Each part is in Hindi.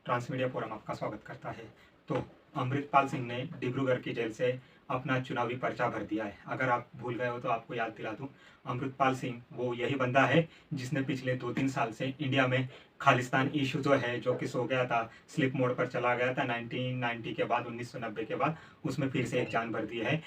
ट्रांसमीडिया फोरम आपका स्वागत करता है। तो अमृतपाल सिंह ने डिब्रूगढ़ की जेल से अपना चुनावी पर्चा भर दिया है। अगर आप भूल गए हो तो आपको याद दिला दूं, अमृतपाल सिंह वो यही बंदा है जिसने पिछले 2-3 साल से इंडिया में खालिस्तान इशू जो है, जो कि सो गया था, स्लिप मोड पर चला गया था 1990 के बाद, 1990 के बाद, उसमें फिर से एक जान भर दी है।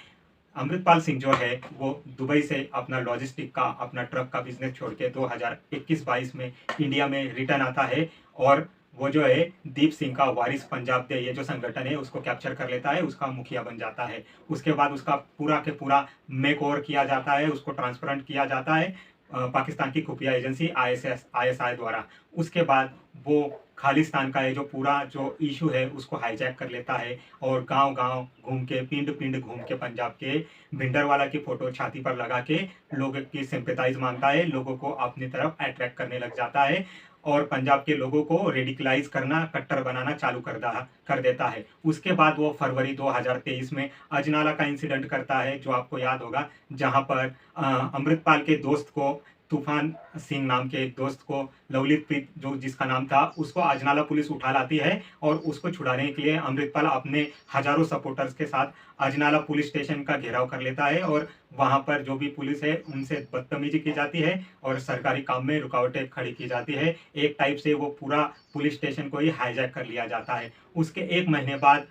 अमृतपाल सिंह जो है वो दुबई से अपना लॉजिस्टिक का, अपना ट्रक का बिजनेस छोड़ के 2021-22 में इंडिया में रिटर्न आता है और वो जो है दीप सिंह का वारिस पंजाब दे, ये जो संगठन है, उसको कैप्चर कर लेता है, उसका मुखिया बन जाता है। उसके बाद उसका पूरा के पूरा मेक ओवर किया जाता है, उसको ट्रांसपेरेंट किया जाता है पाकिस्तान की खुफिया एजेंसी ISI द्वारा। उसके बाद वो खालिस्तान का ये जो पूरा जो इशू है उसको हाईजैक कर लेता है और गांव गांव घूम के, पिंड पिंड घूम के, पंजाब के भिंडरवाला की फोटो छाती पर लगा के लोगों की सिंपैथाइज मांगता है, लोगों को अपनी तरफ अट्रैक्ट करने लग जाता है और पंजाब के लोगों को रेडिकलाइज करना, कट्टर बनाना चालू कर देता है। उसके बाद वो फरवरी 2023 में अजनाला का इंसिडेंट करता है, जो आपको याद होगा, जहां पर अमृतपाल के दोस्त को, तूफान सिंह नाम के एक दोस्त को, लवलीत प्रीत जो जिसका नाम था, उसको अजनाला पुलिस उठा लाती है और उसको छुड़ाने के लिए अमृतपाल अपने हजारों सपोर्टर्स के साथ अजनाला पुलिस स्टेशन का घेराव कर लेता है और वहां पर जो भी पुलिस है उनसे बदतमीजी की जाती है और सरकारी काम में रुकावटें खड़ी की जाती है। एक टाइप से वो पूरा पुलिस स्टेशन को ही हाईजैक कर लिया जाता है। उसके एक महीने बाद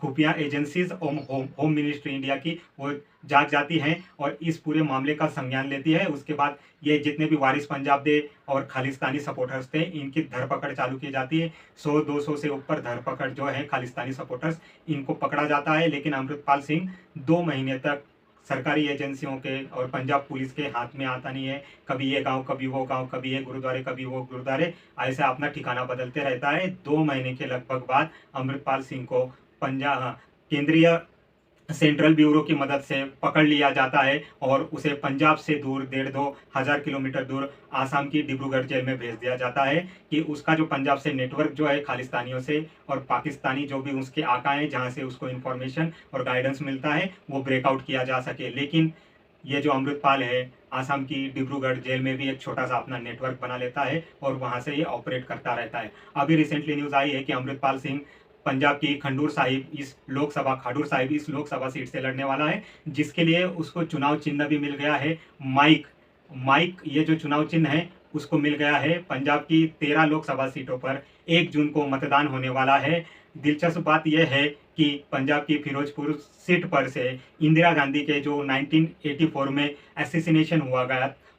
खुफिया एजेंसीज और होम मिनिस्ट्री इंडिया की वो जाग जाती हैं और इस पूरे मामले का संज्ञान लेती है। उसके बाद ये जितने भी वारिस पंजाब दे और खालिस्तानी सपोर्टर्स थे, इनकी धरपकड़ चालू की जाती है। 100-200 से ऊपर धरपकड़ जो है खालिस्तानी सपोर्टर्स, इनको पकड़ा जाता है। लेकिन अमृतपाल सिंह 2 महीने तक सरकारी एजेंसियों के और पंजाब पुलिस के हाथ में आता नहीं है। कभी ये गांव, कभी वो गांव, कभी ये गुरुद्वारे, कभी वो गुरुद्वारे, ऐसे अपना ठिकाना बदलते रहता है। 2 महीने के लगभग बाद अमृतपाल सिंह को पंजाब केंद्रीय सेंट्रल ब्यूरो की मदद से पकड़ लिया जाता है और उसे पंजाब से दूर 1,500-2,000 किलोमीटर दूर आसाम की डिब्रूगढ़ जेल में भेज दिया जाता है कि उसका जो पंजाब से नेटवर्क जो है खालिस्तानियों से और पाकिस्तानी जो भी उसके आका हैं, जहां से उसको इन्फॉर्मेशन और गाइडेंस मिलता है, वो ब्रेकआउट किया जा सके। लेकिन ये जो अमृतपाल है, आसाम की डिब्रूगढ़ जेल में भी एक छोटा सा अपना नेटवर्क बना लेता है और वहां से ये ऑपरेट करता रहता है। अभी रिसेंटली न्यूज आई है कि अमृतपाल सिंह पंजाब की खडूर साहिब इस लोकसभा सीट से लड़ने वाला है, जिसके लिए उसको चुनाव चिन्ह भी मिल गया है, माइक। ये जो चुनाव चिन्ह है उसको मिल गया है। पंजाब की 13 लोकसभा सीटों पर 1 जून को मतदान होने वाला है। दिलचस्प बात यह है कि पंजाब की फिरोजपुर सीट पर से इंदिरा गांधी के जो 1984 में एसेसिनेशन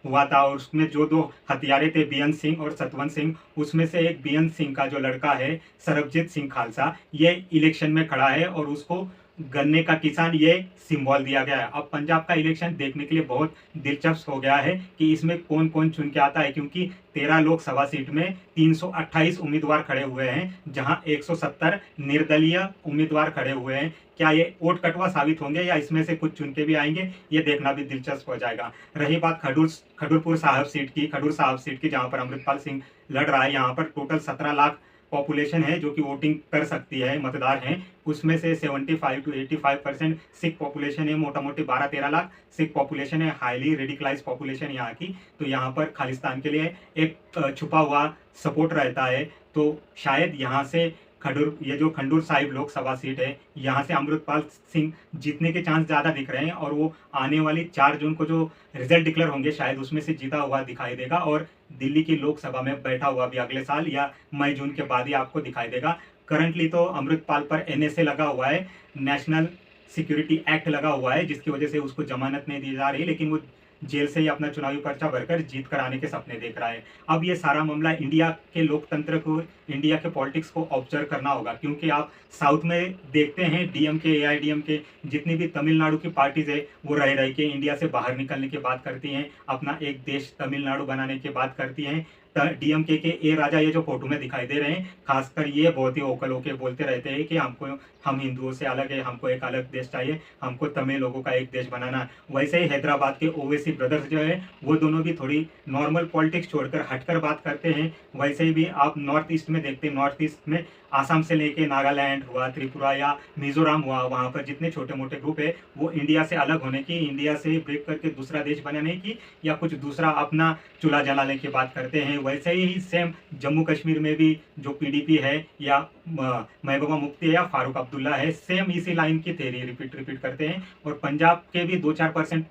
हुआ था और उसमें जो 2 हत्यारे थे, बेअंत सिंह और सतवंत सिंह, उसमें से एक बेअंत सिंह का जो लड़का है सरबजीत सिंह खालसा, ये इलेक्शन में खड़ा है और उसको गन्ने का किसान ये सिंबल दिया गया है। अब पंजाब का इलेक्शन देखने के लिए बहुत दिलचस्प हो गया है कि इसमें कौन कौन चुन के आता है, क्योंकि 13 लोकसभा सीट में 328 उम्मीदवार खड़े हुए हैं, जहां 170 निर्दलीय उम्मीदवार खड़े हुए हैं। क्या ये वोट कटवा साबित होंगे या इसमें से कुछ चुन के भी आएंगे, ये देखना भी दिलचस्प हो जाएगा। रही बात खडूर साहब सीट की, जहां पर अमृतपाल सिंह लड़ रहा है, यहाँ पर टोटल 17 लाख पॉपुलेशन है जो कि वोटिंग कर सकती है, मतदार हैं। उसमें से 75 to 85% सिख पॉपुलेशन है, मोटा मोटी 12-13 लाख सिख पॉपुलेशन है, हाईली रेडिकलाइज पॉपुलेशन यहाँ की। तो यहाँ पर खालिस्तान के लिए एक छुपा हुआ सपोर्ट रहता है। तो शायद यहाँ से ये जो खडूर साहिब लोकसभा सीट है, यहाँ से अमृतपाल सिंह जीतने के चांस ज़्यादा दिख रहे हैं और वो आने वाली 4 जून को जो रिजल्ट डिक्लेयर होंगे, शायद उसमें से जीता हुआ दिखाई देगा और दिल्ली की लोकसभा में बैठा हुआ भी अगले साल या मई जून के बाद ही आपको दिखाई देगा। करंटली तो अमृतपाल पर NSA लगा हुआ है, नेशनल सिक्योरिटी एक्ट लगा हुआ है, जिसकी वजह से उसको जमानत नहीं दी जा रही, लेकिन वो जेल से ही अपना चुनावी पर्चा भरकर जीत कर आने के सपने देख रहा है। अब ये सारा मामला इंडिया के लोकतंत्र को, इंडिया के पॉलिटिक्स को ऑब्जर्व करना होगा, क्योंकि आप साउथ में देखते हैं DMK, AIDMK, जितनी भी तमिलनाडु की पार्टीज है, वो रह के इंडिया से बाहर निकलने की बात करती हैं, अपना एक देश तमिलनाडु बनाने की बात करती हैं। DMK के ए राजा, ये जो फोटो में दिखाई दे रहे हैं, खासकर ये बहुत ही ओकल होके बोलते रहते हैं कि हम हिंदुओं से अलग है, हमको एक अलग देश चाहिए, हमको तमिल लोगों का एक देश बनाना है। वैसे ही हैदराबाद के ओवैसी ब्रदर्स जो है, वो दोनों भी थोड़ी नॉर्मल पॉलिटिक्स छोड़कर हटकर बात करते हैं। वैसे ही भी आप नॉर्थ ईस्ट में देखते हैं, नॉर्थ ईस्ट में आसाम से लेके नागालैंड हुआ, त्रिपुरा या मिजोरम हुआ, वहाँ पर जितने छोटे मोटे ग्रुप है, वो इंडिया से अलग होने की, इंडिया से ब्रेक करके दूसरा देश बनाने की या कुछ दूसरा अपना चूल्हा जलाने की बात करते हैं। वैसे ही सेम जम्मू कश्मीर में भी जो पीडीपी है या महबूबा मुफ्ती है या फारूक अब्दुल्ला है, सेम इसी लाइन की थेरी रिपीट करते हैं। और पंजाब के भी 2-4%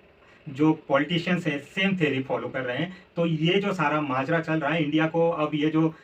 जो पॉलिटिशियंस है सेम थेरी फॉलो कर रहे हैं। तो ये जो सारा माजरा चल रहा है इंडिया को, अब ये जो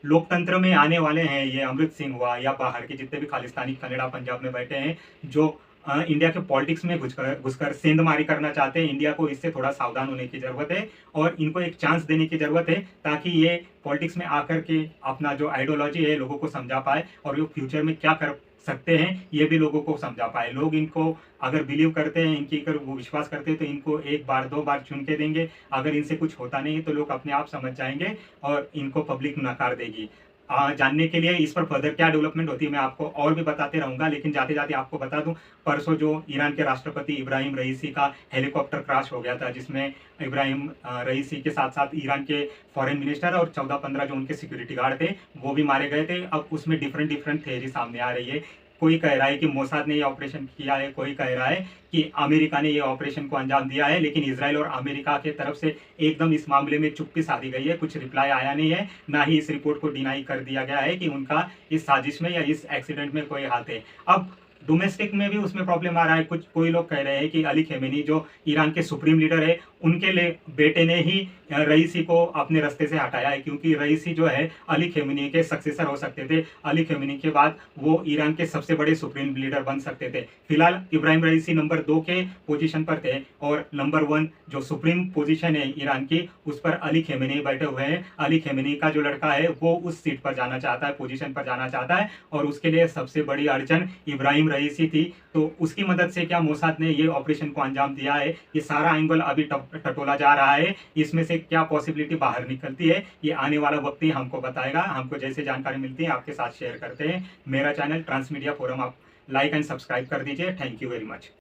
लोकतंत्र में आने वाले हैं, ये अमृत सिंह हुआ या बाहर के जितने भी खालिस्तानी कनाडा पंजाब में बैठे हैं जो इंडिया के पॉलिटिक्स में घुसकर सेंधमारी करना चाहते हैं, इंडिया को इससे थोड़ा सावधान होने की जरूरत है और इनको एक चांस देने की जरूरत है ताकि ये पॉलिटिक्स में आकर के अपना जो आइडियोलॉजी है लोगों को समझा पाए और ये फ्यूचर में क्या कर सकते हैं ये भी लोगों को समझा पाए। लोग इनको अगर बिलीव करते हैं, इनकी अगर वो विश्वास करते हैं तो इनको 1 बार 2 बार चुन के देंगे। अगर इनसे कुछ होता नहीं तो लोग अपने आप समझ जाएंगे और इनको पब्लिक नकार देगी। जानने के लिए इस पर फर्दर क्या डेवलपमेंट होती है मैं आपको और भी बताते रहूंगा, लेकिन जाते जाते आपको बता दूं, परसों जो ईरान के राष्ट्रपति इब्राहिम रईसी का हेलीकॉप्टर क्रैश हो गया था, जिसमें इब्राहिम रईसी के साथ साथ ईरान के फॉरेन मिनिस्टर और 14-15 जो उनके सिक्योरिटी गार्ड थे वो भी मारे गए थे। अब उसमें डिफरेंट थ्योरी सामने आ रही है। कोई कह रहा है कि मोसाद ने ये ऑपरेशन किया है, कोई कह रहा है कि अमेरिका ने ये ऑपरेशन को अंजाम दिया है, लेकिन इजराइल और अमेरिका के तरफ से एकदम इस मामले में चुप्पी साधी गई है, कुछ रिप्लाई आया नहीं है, ना ही इस रिपोर्ट को डिनाई कर दिया गया है कि उनका इस साजिश में या इस एक्सीडेंट में कोई हाथ है। अब डोमेस्टिक में भी उसमें प्रॉब्लम आ रहा है। कोई लोग कह रहे हैं कि अली खेमेनी जो ईरान के सुप्रीम लीडर है उनके लिए बेटे ने ही रईसी को अपने रास्ते से हटाया है, क्योंकि रईसी जो है अली खेमेनी के सक्सेसर हो सकते थे। अली खेमेनी के बाद वो ईरान के सबसे बड़े सुप्रीम लीडर बन सकते थे। फिलहाल इब्राहिम रईसी नंबर 2 के पोजीशन पर थे और नंबर 1 जो सुप्रीम पोजीशन है ईरान की उस पर अली खेमेनी बैठे हुए हैं। अली खेमेनी का जो लड़का है वो उस सीट पर जाना चाहता है, पोजीशन पर जाना चाहता है और उसके लिए सबसे बड़ी अड़चन इब्राहिम रईसी थी। तो उसकी मदद से क्या मोसाद ने ये ऑपरेशन को अंजाम दिया है, ये सारा एंगल अभी टटोला जा रहा है। इसमें से क्या पॉसिबिलिटी बाहर निकलती है ये आने वाला वक्त ही हमको बताएगा। हमको जैसे जानकारी मिलती है आपके साथ शेयर करते हैं। मेरा चैनल ट्रांसमीडिया फोरम आप लाइक एंड सब्सक्राइब कर दीजिए। Thank you very much.